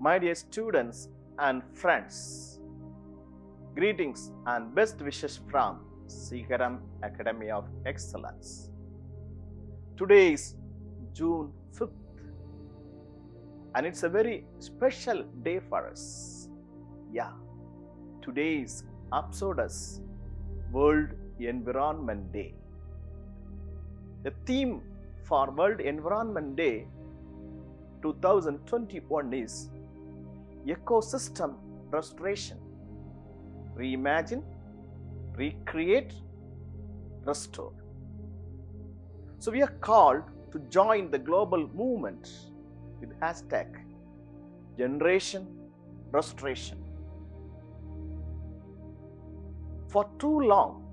My dear students and friends, greetings and best wishes from SIGARAM Academy of Excellence. Today is June 5th and it's a very special day for us. Today is Absurdus World Environment Day. The theme for World Environment Day 2021 is Ecosystem Restoration. Reimagine, recreate, restore. So we are called to join the global movement with hashtag Generation Restoration. For too long,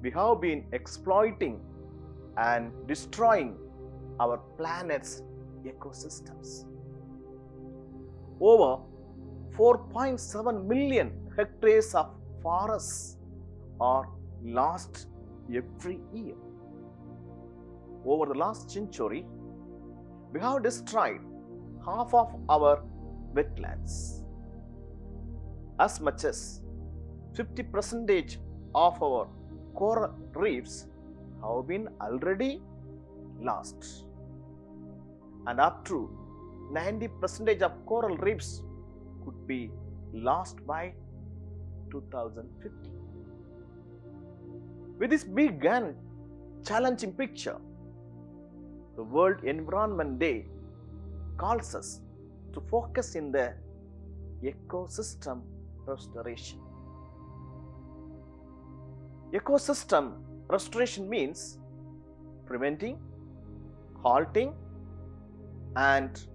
we have been exploiting and destroying our planet's ecosystems. Over 4.7 million hectares of forests are lost every year. Over the last century, we have destroyed half of our wetlands. As much as 50% of our coral reefs have been already lost. And up to 90% of coral reefs could be lost by 2050. With this big and challenging picture, the World Environment Day calls us to focus in the ecosystem restoration. Ecosystem restoration means preventing, halting, and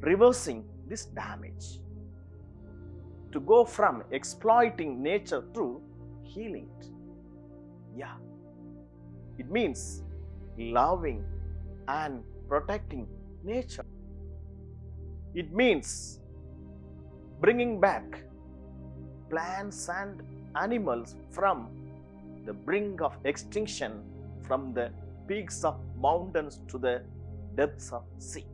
reversing this damage. To go from exploiting nature to healing it. It means loving and protecting nature. It means bringing back plants and animals from the brink of extinction, from the peaks of mountains to the depths of sea.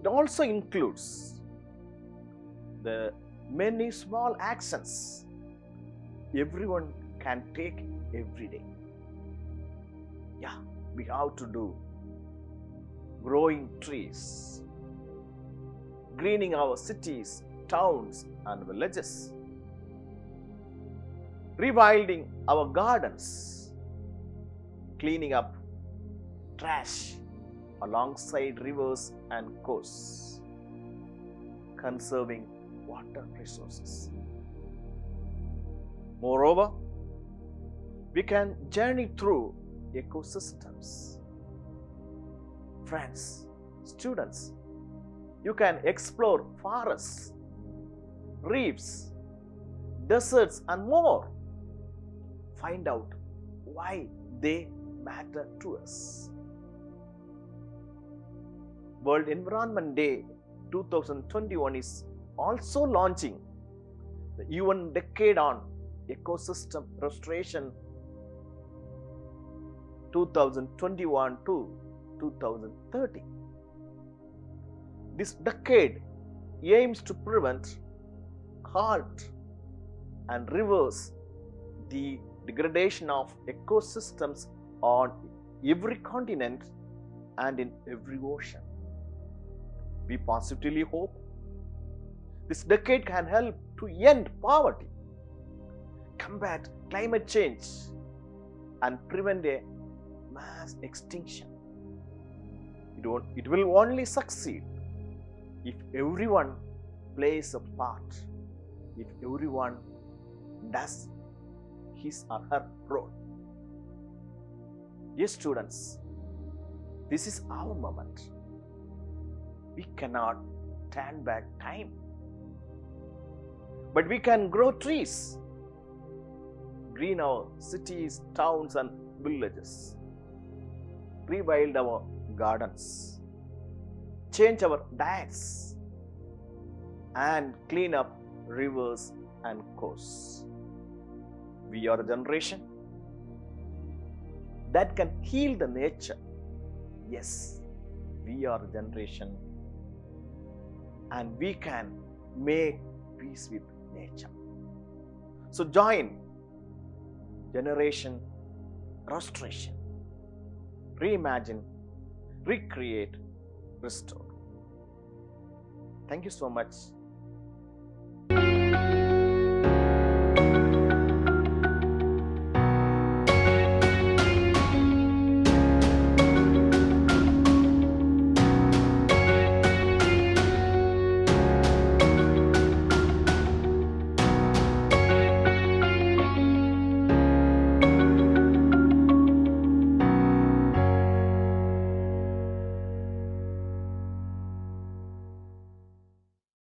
It also includes the many small actions everyone can take every day. We have to do growing trees, greening our cities, towns and villages, rewilding our gardens, cleaning up trash alongside rivers and coasts, conserving water resources. Moreover, we can journey through ecosystems. Friends, students, you can explore forests, reefs, deserts and more. Find out why they matter to us. World Environment Day 2021 is also launching the UN Decade on Ecosystem Restoration 2021 to 2030. This decade aims to prevent, halt, and reverse the degradation of ecosystems on every continent and in every ocean. We positively hope this decade can help to end poverty, combat climate change, and prevent a mass extinction. It will only succeed if everyone plays a part, if everyone does his or her role. Dear students, this is our moment. We cannot turn back time, but we can grow trees, green our cities, towns and villages, rewild our gardens, change our diets, and clean up rivers and coasts. We are a generation that can heal the nature. Yes, we are a generation and we can make peace with nature. So join generation restoration. Reimagine, recreate, restore. Thank you so much.